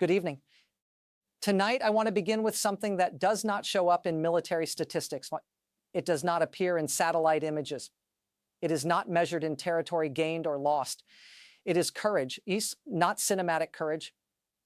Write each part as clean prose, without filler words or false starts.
Good evening. Tonight, I want to begin with something that does not show up in military statistics. It does not appear in satellite images. It is not measured in territory gained or lost. It is courage, not cinematic courage,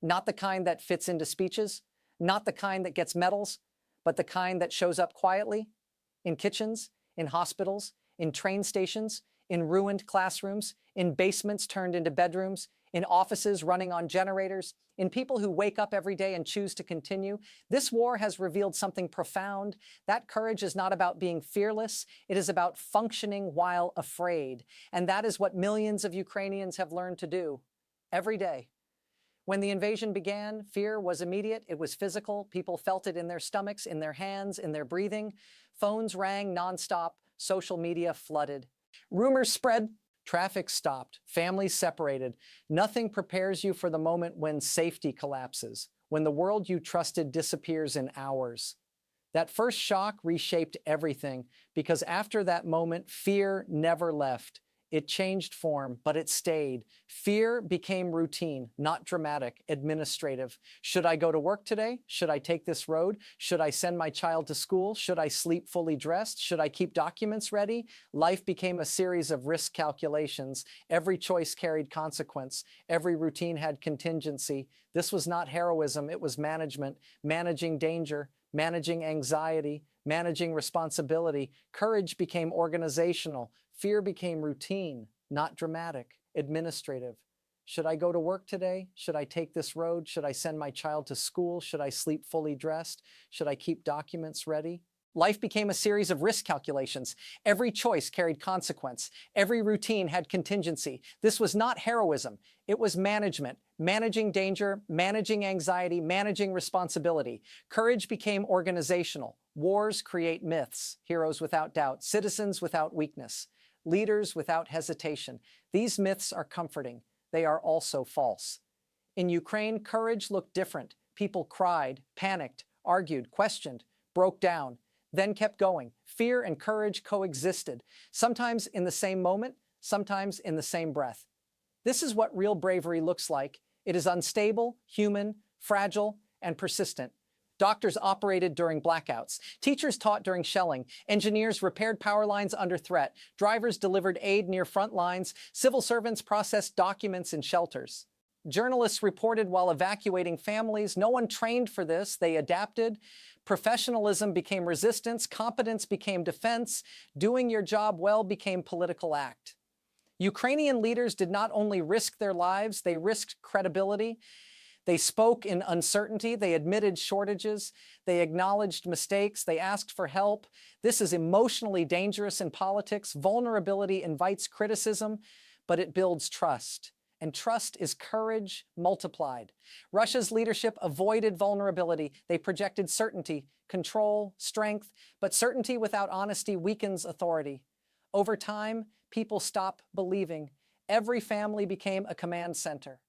not the kind that fits into speeches, not the kind that gets medals, but the kind that shows up quietly in kitchens, in hospitals, in train stations, in ruined classrooms, in basements turned into bedrooms, in offices running on generators, in people who wake up every day and choose to continue. This war has revealed something profound. That courage is not about being fearless. It is about functioning while afraid. And that is what millions of Ukrainians have learned to do every day. When the invasion began, fear was immediate. It was physical. People felt it in their stomachs, in their hands, in their breathing. Phones rang nonstop. Social media flooded. Rumors spread. Traffic stopped, families separated. Nothing prepares you for the moment when safety collapses, when the world you trusted disappears in hours. That first shock reshaped everything, because after that moment, fear never left. It changed form, but it stayed. Fear became routine, not dramatic, administrative. Should I go to work today? Should I take this road? Should I send my child to school? Should I sleep fully dressed? Should I keep documents ready? Life became a series of risk calculations. Every choice carried consequence. Every routine had contingency. This was not heroism, it was management, managing danger, managing anxiety, managing responsibility. Courage became organizational. Fear became routine, not dramatic, administrative. Should I go to work today? Should I take this road? Should I send my child to school? Should I sleep fully dressed? Should I keep documents ready? Life became a series of risk calculations. Every choice carried consequence. Every routine had contingency. This was not heroism. It was management, managing danger, managing anxiety, managing responsibility. Courage became organizational. Wars create myths, heroes without doubt, citizens without weakness, leaders without hesitation. These myths are comforting. They are also false. In Ukraine, courage looked different. People cried, panicked, argued, questioned, broke down, then kept going. Fear and courage coexisted, sometimes in the same moment, sometimes in the same breath. This is what real bravery looks like. It is unstable, human, fragile, and persistent. Doctors operated during blackouts. Teachers taught during shelling. Engineers repaired power lines under threat. Drivers delivered aid near front lines. Civil servants processed documents in shelters. Journalists reported while evacuating families. No one trained for this. They adapted. Professionalism became resistance. Competence became defense. Doing your job well became political act. Ukrainian leaders did not only risk their lives, they risked credibility. They spoke in uncertainty, they admitted shortages, they acknowledged mistakes, they asked for help. This is emotionally dangerous in politics. Vulnerability invites criticism, but it builds trust. And trust is courage multiplied. Russia's leadership avoided vulnerability. They projected certainty, control, strength, but certainty without honesty weakens authority. Over time, people stop believing. Every family became a command center.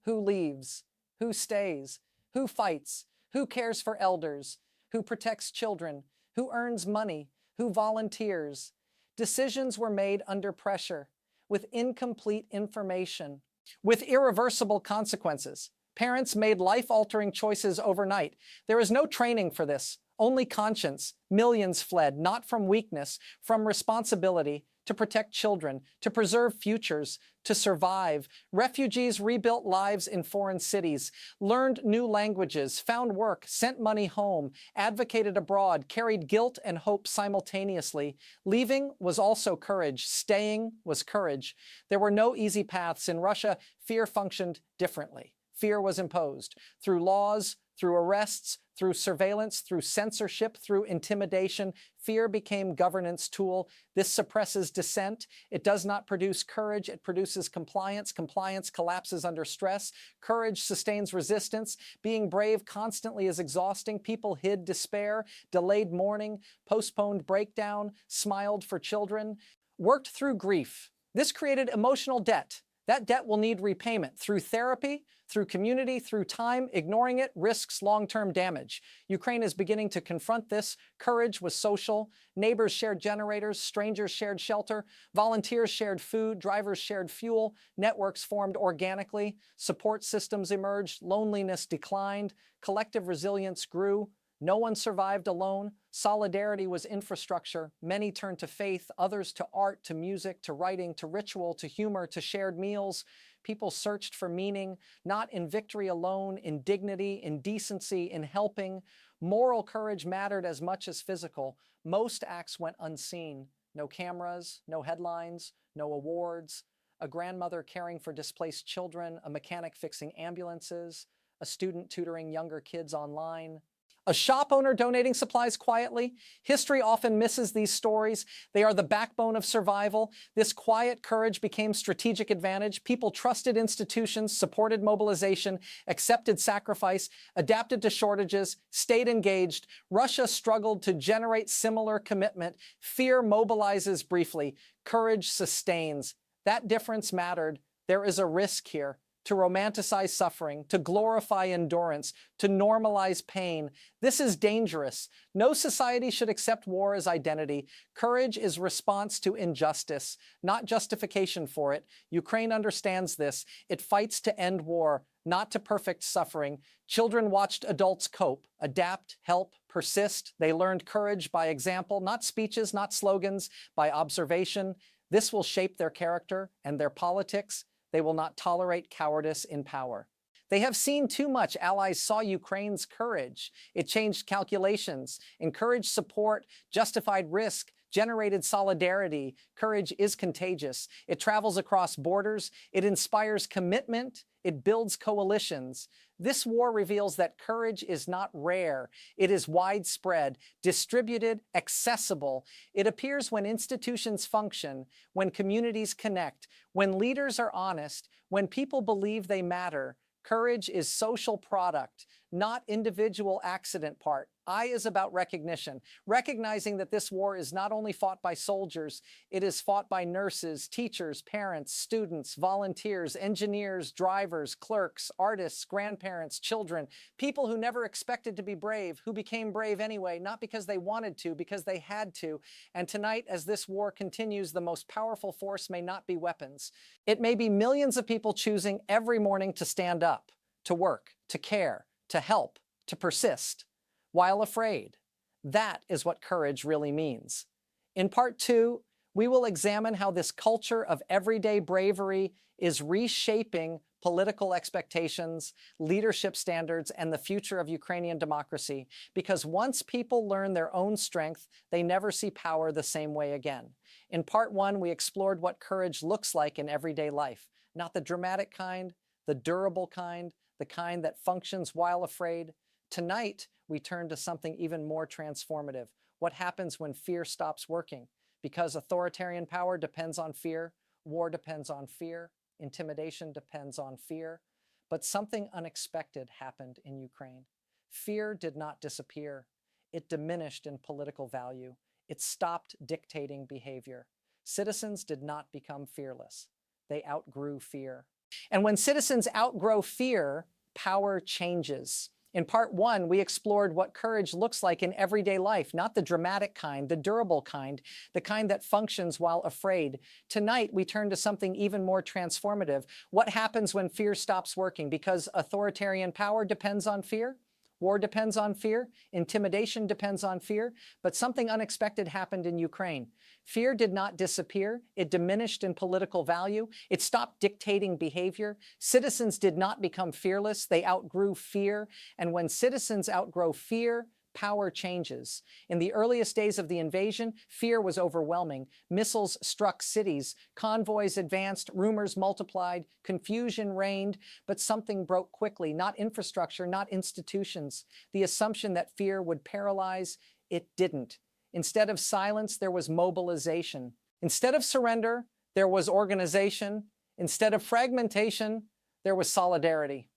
Who leaves? Who stays? Who fights? Who cares for elders? Who protects children? Who earns money? Who volunteers? Decisions were made under pressure, with incomplete information, with irreversible consequences. Parents made life-altering choices overnight. There is no training for this, only conscience. Millions fled, not from weakness, from responsibility, to protect children, to preserve futures, to survive. Refugees rebuilt lives in foreign cities, learned new languages, found work, sent money home, advocated abroad, carried guilt and hope simultaneously. Leaving was also courage. Staying was courage. There were no easy paths. In Russia, fear functioned differently. Fear was imposed through laws, through arrests, through surveillance, through censorship, through intimidation. Fear became governance tool. This suppresses dissent. It does not produce courage. It produces compliance. Compliance collapses under stress. Courage sustains resistance. Being brave constantly is exhausting. People hid despair, delayed mourning, postponed breakdown, smiled for children, worked through grief. This created emotional debt. That debt will need repayment through therapy, through community, through time. Ignoring it risks long-term damage. Ukraine is beginning to confront this. Courage was social. Neighbors shared generators, strangers shared shelter, volunteers shared food, drivers shared fuel, networks formed organically, support systems emerged, loneliness declined, collective resilience grew. No one survived alone. Solidarity was infrastructure. Many turned to faith, others to art, to music, to writing, to ritual, to humor, to shared meals. People searched for meaning, not in victory alone, in dignity, in decency, in helping. Moral courage mattered as much as physical. Most acts went unseen. No cameras, no headlines, no awards. A grandmother caring for displaced children, a mechanic fixing ambulances, a student tutoring younger kids online. A shop owner donating supplies quietly. History often misses these stories. They are the backbone of survival. This quiet courage became strategic advantage. People trusted institutions, supported mobilization, accepted sacrifice, adapted to shortages, stayed engaged. Russia struggled to generate similar commitment. Fear mobilizes briefly. Courage sustains. That difference mattered. There is a risk here. To romanticize suffering, to glorify endurance, to normalize pain. This is dangerous. No society should accept war as identity. Courage is response to injustice, not justification for it. Ukraine understands this. It fights to end war, not to perfect suffering. Children watched adults cope, adapt, help, persist. They learned courage by example, not speeches, not slogans, by observation. This will shape their character and their politics. They will not tolerate cowardice in power. They have seen too much. Allies saw Ukraine's courage. It changed calculations, encouraged support, justified risk, generated solidarity. Courage is contagious. It travels across borders. It inspires commitment. It builds coalitions. This war reveals that courage is not rare. It is widespread, distributed, accessible. It appears when institutions function, when communities connect, when leaders are honest, when people believe they matter. Courage is social product, not individual accident part. I is about recognition, recognizing that this war is not only fought by soldiers, it is fought by nurses, teachers, parents, students, volunteers, engineers, drivers, clerks, artists, grandparents, children, people who never expected to be brave, who became brave anyway, not because they wanted to, because they had to. And tonight, as this war continues, the most powerful force may not be weapons. It may be millions of people choosing every morning to stand up, to work, to care, to help, to persist, while afraid. That is what courage really means. In part 2, we will examine how this culture of everyday bravery is reshaping political expectations, leadership standards, and the future of Ukrainian democracy. Because once people learn their own strength, they never see power the same way again. In part 1, we explored what courage looks like in everyday life. Not the dramatic kind, the durable kind, the kind that functions while afraid. Tonight, we turn to something even more transformative. What happens when fear stops working? Because authoritarian power depends on fear, war depends on fear, intimidation depends on fear. But something unexpected happened in Ukraine. Fear did not disappear. It diminished in political value. It stopped dictating behavior. Citizens did not become fearless. They outgrew fear. And when citizens outgrow fear, power changes. In part 1, we explored what courage looks like in everyday life, not the dramatic kind, the durable kind, the kind that functions while afraid. Tonight, we turn to something even more transformative. What happens when fear stops working? Because authoritarian power depends on fear? War depends on fear. Intimidation depends on fear. But something unexpected happened in Ukraine. Fear did not disappear. It diminished in political value. It stopped dictating behavior. Citizens did not become fearless. They outgrew fear. And when citizens outgrow fear, power changes. In the earliest days of the invasion, fear was overwhelming. Missiles struck cities, convoys advanced, rumors multiplied, confusion reigned, but something broke quickly, not infrastructure, not institutions. The assumption that fear would paralyze, it didn't. Instead of silence, there was mobilization. Instead of surrender, there was organization. Instead of fragmentation, there was solidarity.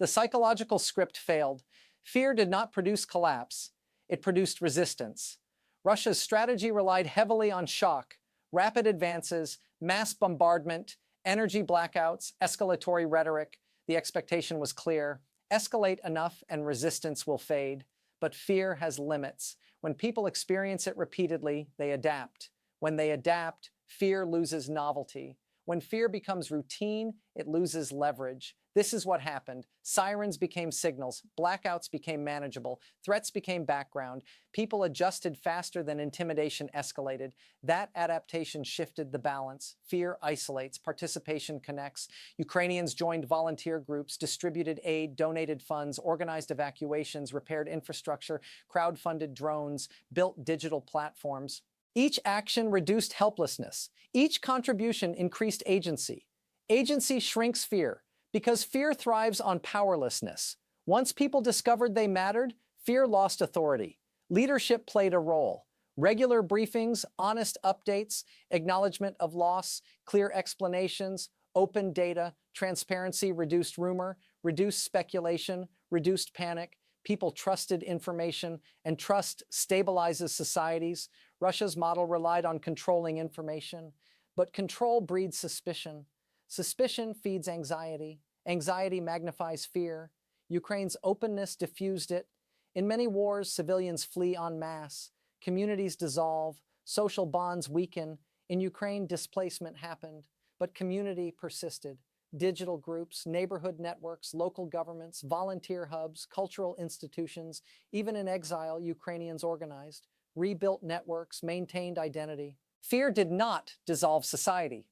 The psychological script failed. Fear did not produce collapse. It produced resistance. Russia's strategy relied heavily on shock, rapid advances, mass bombardment, Energy blackouts, escalatory rhetoric, the expectation was clear. Escalate enough and resistance will fade. But fear has limits. When people experience it repeatedly, they adapt. When they adapt, fear loses novelty. When fear becomes routine, it loses leverage. This is what happened. Sirens became signals, blackouts became manageable, threats became background. People adjusted faster than intimidation escalated. That adaptation shifted the balance. Fear isolates, participation connects. Ukrainians joined volunteer groups, distributed aid, donated funds, organized evacuations, repaired infrastructure, crowdfunded drones, built digital platforms. Each action reduced helplessness. Each contribution increased agency. Agency shrinks fear, because fear thrives on powerlessness. Once people discovered they mattered, fear lost authority. Leadership played a role. Regular briefings, honest updates, acknowledgement of loss, clear explanations, open data, transparency reduced rumor, reduced speculation, reduced panic. People trusted information, and trust stabilizes societies. Russia's model relied on controlling information, but control breeds suspicion. Suspicion feeds anxiety. Anxiety magnifies fear. Ukraine's openness diffused it. In many wars, civilians flee en masse. Communities dissolve. Social bonds weaken. In Ukraine, displacement happened, but community persisted. Digital groups, neighborhood networks, local governments, volunteer hubs, cultural institutions, even in exile, Ukrainians organized, rebuilt networks, maintained identity. Fear did not dissolve society.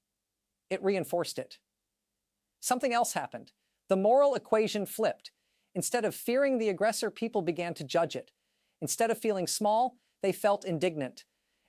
It reinforced it. Something else happened. The moral equation flipped. Instead of fearing the aggressor, people began to judge it. Instead of feeling small, they felt indignant.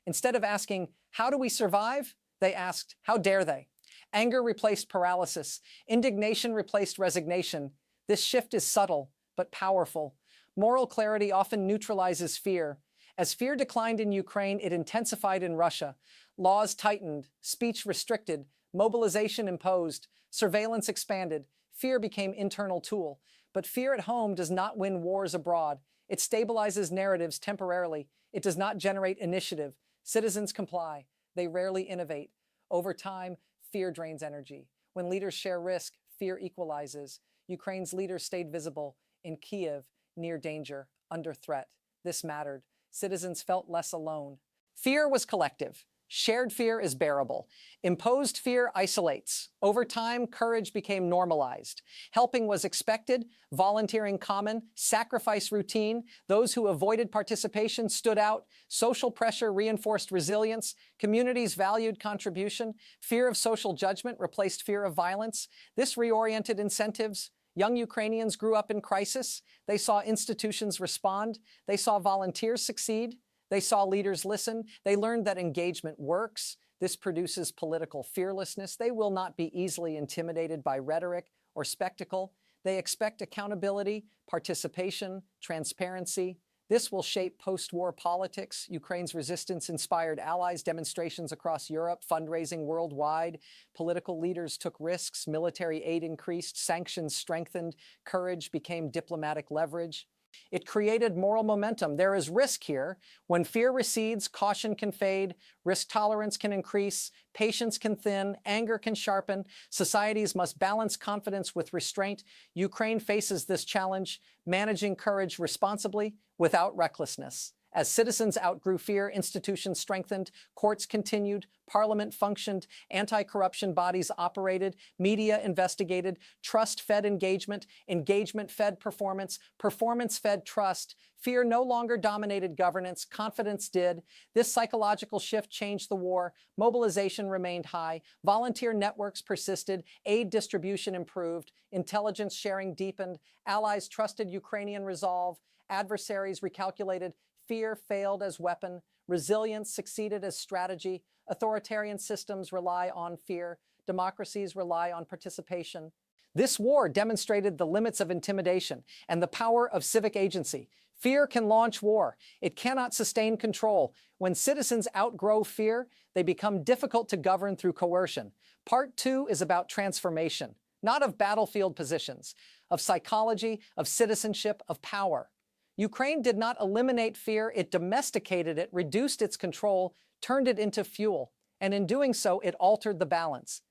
Instead of asking, "How do we survive?" they asked, "How dare they?" Anger replaced paralysis. Indignation replaced resignation. This shift is subtle, but powerful. Moral clarity often neutralizes fear. As fear declined in Ukraine, it intensified in Russia. Laws tightened, speech restricted, mobilization imposed, surveillance expanded. Fear became internal tool. But fear at home does not win wars abroad. It stabilizes narratives temporarily. It does not generate initiative. Citizens comply. They rarely innovate. Over time, fear drains energy. When leaders share risk, fear equalizes. Ukraine's leaders stayed visible in Kiev, near danger, under threat. This mattered. Citizens felt less alone. Fear was collective. Shared fear is bearable. Imposed fear isolates. Over time, courage became normalized. Helping was expected, volunteering common, sacrifice routine. Those who avoided participation stood out. Social pressure reinforced resilience. Communities valued contribution. Fear of social judgment replaced fear of violence. This reoriented incentives. Young Ukrainians grew up in crisis. They saw institutions respond. They saw volunteers succeed. They saw leaders listen. They learned that engagement works. This produces political fearlessness. They will not be easily intimidated by rhetoric or spectacle. They expect accountability, participation, transparency. This will shape post-war politics. Ukraine's resistance inspired allies, demonstrations across Europe, fundraising worldwide. Political leaders took risks. Military aid increased. Sanctions strengthened. Courage became diplomatic leverage. It created moral momentum. There is risk here. When fear recedes, caution can fade, risk tolerance can increase, patience can thin, anger can sharpen. Societies must balance confidence with restraint. Ukraine faces this challenge, managing courage responsibly without recklessness. As citizens outgrew fear, institutions strengthened, courts continued, parliament functioned, anti-corruption bodies operated, media investigated, trust fed engagement, engagement fed performance, performance fed trust. Fear no longer dominated governance, confidence did. This psychological shift changed the war. Mobilization remained high. Volunteer networks persisted. Aid distribution improved. Intelligence sharing deepened. Allies trusted Ukrainian resolve. Adversaries recalculated. Fear failed as weapon. Resilience succeeded as strategy. Authoritarian systems rely on fear. Democracies rely on participation. This war demonstrated the limits of intimidation and the power of civic agency. Fear can launch war. It cannot sustain control. When citizens outgrow fear, they become difficult to govern through coercion. Part 2 is about transformation, not of battlefield positions, of psychology, of citizenship, of power. Ukraine did not eliminate fear, it domesticated it, reduced its control, turned it into fuel, and in doing so, it altered the balance.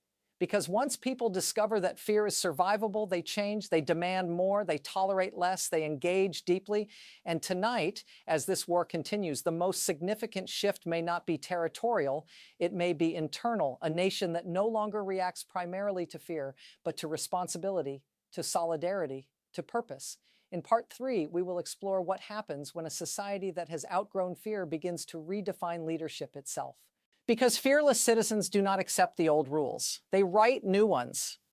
Because once people discover that fear is survivable, they change, they demand more, they tolerate less, they engage deeply. And tonight, as this war continues, the most significant shift may not be territorial, it may be internal, a nation that no longer reacts primarily to fear, but to responsibility, to solidarity, to purpose. In part 3, we will explore what happens when a society that has outgrown fear begins to redefine leadership itself. Because fearless citizens do not accept the old rules. They write new ones.